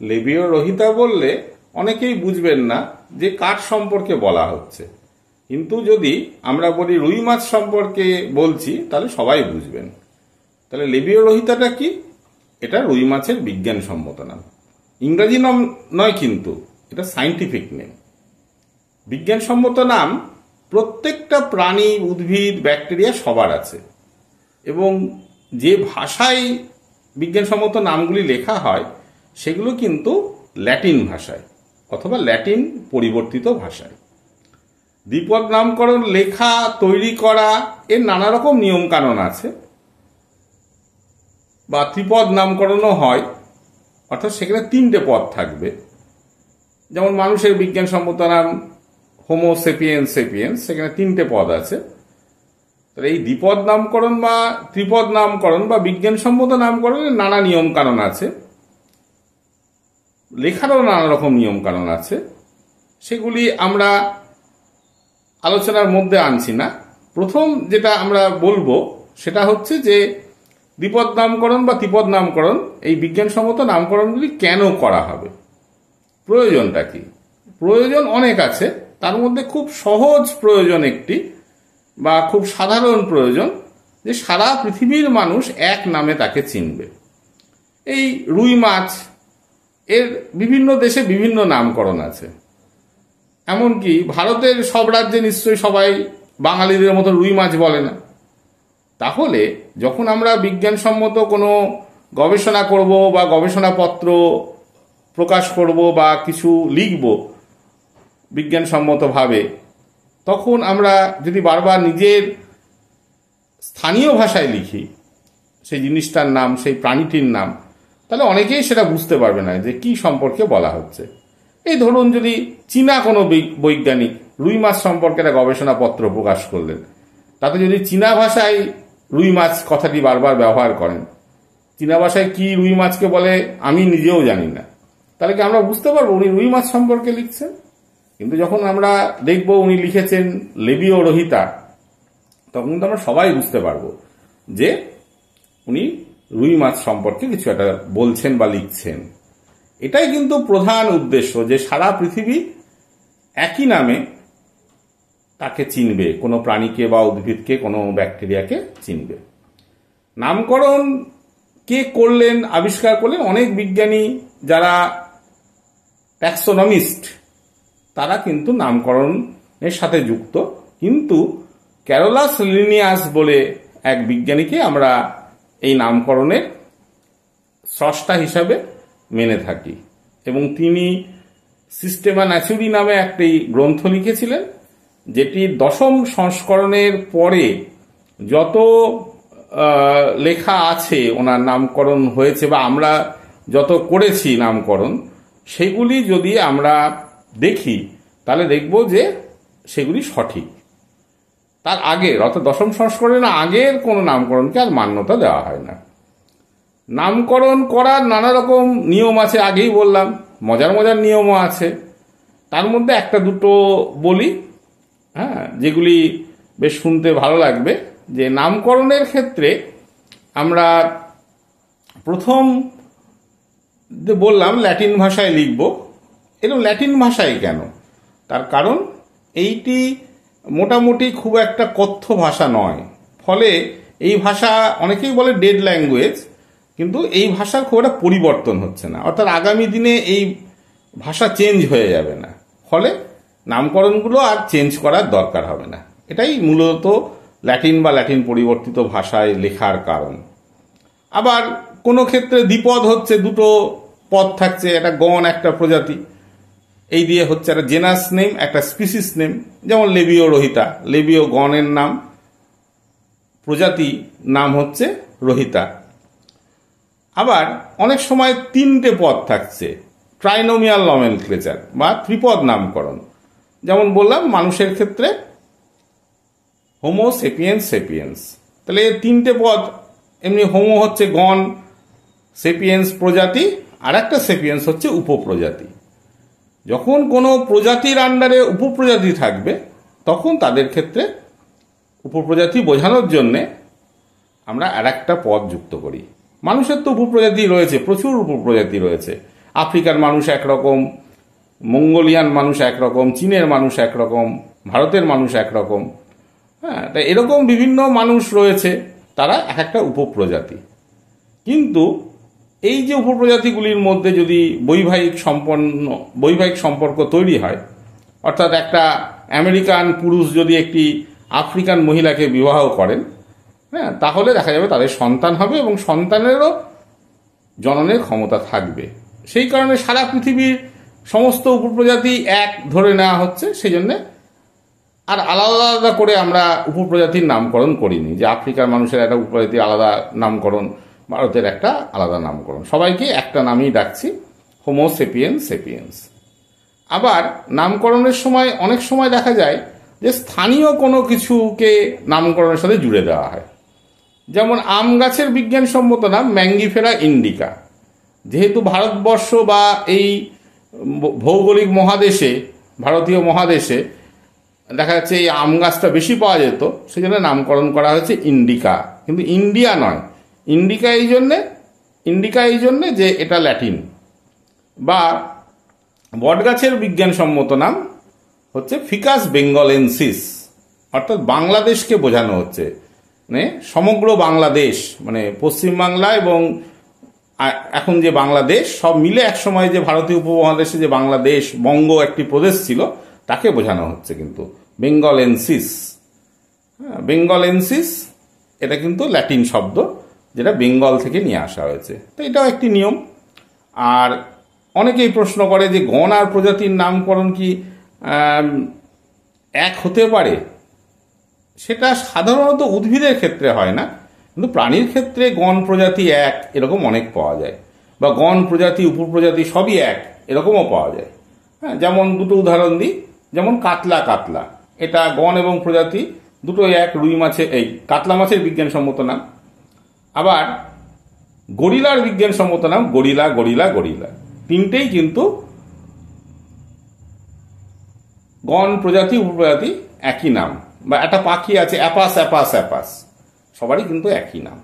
লেবীয় রহিতা বললে অনেকেই বুঝবেন না যে কার সম্পর্কে বলা হচ্ছে, কিন্তু যদি আমরা বলি রুই মাছ সম্পর্কে বলছি তাহলে সবাই বুঝবেন। তাহলে লেবীয় রহিতাটা কি? এটা রুই মাছের বিজ্ঞানসম্মত নাম, ইংরাজি নাম নয়, কিন্তু এটা সাইন্টিফিক নেম, বিজ্ঞানসম্মত নাম। প্রত্যেকটা প্রাণী, উদ্ভিদ, ব্যাকটেরিয়া সবার আছে, এবং যে ভাষায় বিজ্ঞানসম্মত নামগুলি লেখা হয় সেগুলো কিন্তু ল্যাটিন ভাষায় অথবা ল্যাটিন পরিবর্তিত ভাষায়। দ্বিপদ নামকরণ লেখা, তৈরি করা এর নানা রকম নিয়ম কানুন আছে, বা ত্রিপদ নামকরণও হয়, অর্থাৎ সেখানে 3টে পদ থাকবে। যেমন মানুষের বিজ্ঞানসম্মত নাম হোমো সেপিয়েন্স সেপিয়েন্স, সেখানে 3টে পদ আছে। তাহলে এই দ্বিপদ নামকরণ বা ত্রিপদ নামকরণ বা বিজ্ঞানসম্মত নামকরণের নানা নিয়ম কানুন আছে, লেখারও নানা রকম নিয়ম কানুন আছে। সেগুলি আমরা আলোচনার মধ্যে আনছি না। প্রথম যেটা আমরা বলবো সেটা হচ্ছে যে দ্বিপদ নামকরণ বা ত্রিপদ নামকরণ, এই বিজ্ঞানসম্মত নামকরণগুলি কেন করা হবে, প্রয়োজনটা কি? প্রয়োজন অনেক আছে, তার মধ্যে খুব সহজ প্রয়োজন একটি বা খুব সাধারণ প্রয়োজন, যে সারা পৃথিবীর মানুষ এক নামে তাকে চিনবে। এই রুই মাছ এর বিভিন্ন দেশে বিভিন্ন নামকরণ আছে, এমনকি ভারতের সব রাজ্যে নিশ্চয়ই সবাই বাঙালিদের মতো রুই মাছ বলে না। তাহলে যখন আমরা বিজ্ঞানসম্মত কোনো গবেষণা করব বা গবেষণাপত্র প্রকাশ করব বা কিছু লিখব বিজ্ঞানসম্মতভাবে, তখন আমরা যদি বারবার নিজের স্থানীয় ভাষায় লিখি সেই জিনিসটার নাম, সেই প্রাণীটির নাম, তাহলে অনেকেই সেটা বুঝতে পারবে না যে কি সম্পর্কে বলা হচ্ছে। এই ধরুন, যদি চীনা কোনো বৈজ্ঞানিক রুই মাছ সম্পর্কে একটা গবেষণাপত্র প্রকাশ করলেন, তাতে যদি চীনা ভাষায় রুই মাছ কথাটি বারবার ব্যবহার করেন, চীনা ভাষায় কি রুই মাছকে বলে আমি নিজেও জানি না, তাহলে কি আমরা বুঝতে পারবো উনি রুই মাছ সম্পর্কে লিখছেন? কিন্তু যখন আমরা দেখব উনি লিখেছেন লেবীয় রহিতা, তখন কিন্তু আমরা সবাই বুঝতে পারবো যে উনি রুই মাছ সম্পর্কে কিছু একটা বলছেন বা লিখছেন। এটাই কিন্তু প্রধান উদ্দেশ্য, যে সারা পৃথিবী একই নামে তাকে চিনবে, কোনো প্রাণীকে বা উদ্ভিদকে, কোনো ব্যাকটেরিয়াকে চিনবে। নামকরণ কে করলেন, আবিষ্কার করলেন? অনেক বিজ্ঞানী যারা ট্যাক্সোনমিস্ট, তারা কিন্তু নামকরণের সাথে যুক্ত। কিন্তু ক্যারোলাস লিনিয়াস বলে এক বিজ্ঞানীকে আমরা এই নামকরণের স্রষ্টা হিসাবে মেনে থাকি, এবং তিনি সিস্টেমা ন্যাচুরি নামে একটি গ্রন্থ লিখেছিলেন, যেটি 10ম সংস্করণের পরে যত লেখা আছে ওনার নামকরণ হয়েছে বা আমরা যত করেছি নামকরণ, সেগুলি যদি আমরা দেখি তাহলে দেখব যে সেগুলি সঠিক। তার আগের, অর্থাৎ 10ম সংস্করণের আগের কোনো নামকরণকে আর মান্যতা দেওয়া হয় না। নামকরণ করার নানা রকম নিয়ম আছে, আগেই বললাম, মজার মজার নিয়মও আছে। তার মধ্যে একটা দুটো বলি, যেগুলি বেশ শুনতে ভালো লাগবে। যে নামকরণের ক্ষেত্রে আমরা প্রথম বললাম ল্যাটিন ভাষায় লিখব। এরকম ল্যাটিন ভাষায় কেন? তার কারণ এইটি মোটামুটি খুব একটা কথ্য ভাষা নয়, ফলে এই ভাষা অনেকেই বলে ডেড ল্যাঙ্গুয়েজ, কিন্তু এই ভাষার খুব একটা পরিবর্তন হচ্ছে না, অর্থাৎ আগামী দিনে এই ভাষা চেঞ্জ হয়ে যাবে না, ফলে নামকরণগুলো আর চেঞ্জ করার দরকার হবে না। এটাই মূলত ল্যাটিন বা ল্যাটিন পরিবর্তিত ভাষায় লেখার কারণ। আবার কোনো ক্ষেত্রে দ্বিপদ হচ্ছে, দুটো পদ থাকছে, একটা গণ একটা প্রজাতি, এই দিয়ে হচ্ছে একটা জেনাস নেম একটা স্পিসিস নেম। যেমন লেবীয় রহিতা, লেবীয় গণের নাম, প্রজাতি নাম হচ্ছে রহিতা। আবার অনেক সময় 3টে পদ থাকছে, ট্রাইনোমিয়াল নমেনক্লেচার বা ত্রিপদ নামকরণ। যেমন বললাম মানুষের ক্ষেত্রে হোমো সেপিয়েন্স সেপিয়েন্স, তাহলে এই 3টে পদ। এমনি হোমো হচ্ছে গণ, সেপিয়েন্স প্রজাতি, আর একটা সেপিয়েন্স হচ্ছে উপপ্রজাতি। যখন কোনো প্রজাতির আন্ডারে উপপ্রজাতি থাকবে, তখন তাদের ক্ষেত্রে উপপ্রজাতি বোঝানোর জন্যে আমরা আর একটা পদ যুক্ত করি। মানুষের তো উপপ্রজাতি রয়েছে, প্রচুর উপপ্রজাতি রয়েছে। আফ্রিকার মানুষ একরকম, মঙ্গোলিয়ান মানুষ একরকম, চীনের মানুষ একরকম, ভারতের মানুষ একরকম। হ্যাঁ, তা এরকম বিভিন্ন মানুষ রয়েছে, তারা এক একটা উপপ্রজাতি। কিন্তু এই যে উপপ্রজাতিগুলির মধ্যে যদি বৈবাহিক সম্পর্ক তৈরি হয়, অর্থাৎ একটা আমেরিকান পুরুষ যদি একটি আফ্রিকান মহিলাকে বিবাহ করেন, হ্যাঁ, তাহলে দেখা যাবে তাদের সন্তান হবে এবং সন্তানেরও জননের ক্ষমতা থাকবে। সেই কারণে সারা পৃথিবীর সমস্ত উপপ্রজাতি এক ধরে নেওয়া হচ্ছে। সেই জন্যে আর আলাদা আলাদা করে আমরা উপপ্রজাতির নামকরণ করিনি, যে আফ্রিকার মানুষের একটা উপপ্রজাতির আলাদা নামকরণ, ভারতের একটা আলাদা নামকরণ, সবাইকে একটা নামেই ডাকছি, হোমো সেপিয়েন্স সেপিয়েন্স। আবার নামকরণের সময় অনেক সময় দেখা যায় যে স্থানীয় কোনো কিছুকে নামকরণের সাথে জুড়ে দেওয়া হয়। যেমন আম গাছের বিজ্ঞানসম্মত নাম ম্যাঙ্গিফেরা ইন্ডিকা। যেহেতু ভারতবর্ষ বা এই ভৌগোলিক মহাদেশে, ভারতীয় মহাদেশে দেখা যাচ্ছে এই আম গাছটা বেশি পাওয়া যেত, সেই জন্য নামকরণ করা হয়েছে ইন্ডিকা, কিন্তু ইন্ডিয়া নয়। ইন্ডিকা এই জন্যে যে এটা ল্যাটিন। বা বটগাছের বিজ্ঞানসম্মত নাম হচ্ছে ফিকাস বেঙ্গলেন্সিস, অর্থাৎ বাংলাদেশকে বোঝানো হচ্ছে, মানে সমগ্র বাংলাদেশ, মানে পশ্চিমবাংলা এবং এখন যে বাংলাদেশ সব মিলে একসময় যে ভারতীয় উপমহাদেশে যে বাংলাদেশ, বঙ্গ একটি প্রদেশ ছিল, তাকে বোঝানো হচ্ছে কিন্তু বেঙ্গলেন্সিস। বেঙ্গলেন্সিস এটা কিন্তু ল্যাটিন শব্দ, যেটা বেঙ্গল থেকে নিয়ে আসা হয়েছে। তো এটাও একটি নিয়ম। আর অনেকেই প্রশ্ন করে যে গণ আর প্রজাতির নামকরণ কি এক হতে পারে? সেটা সাধারণত উদ্ভিদের ক্ষেত্রে হয় না, কিন্তু প্রাণীর ক্ষেত্রে গণ প্রজাতি এক এরকম অনেক পাওয়া যায়, বা গণ প্রজাতি উপপ্রজাতি সবই এক এরকমও পাওয়া যায়। হ্যাঁ, যেমন দুটো উদাহরণ দিই। যেমন কাতলা, এটা গণ এবং প্রজাতি দুটোই এক। রুই মাছের, এই কাতলা মাছের বিজ্ঞানসম্মত নাম। আবার গরিলার বিজ্ঞানসম্মত নাম গরিলা। তিনটেই কিন্তু গণ প্রজাতি উপপ্রজাতি একই নাম। বা একটা পাখি আছে অ্যাপাস, সবারই কিন্তু একই নাম।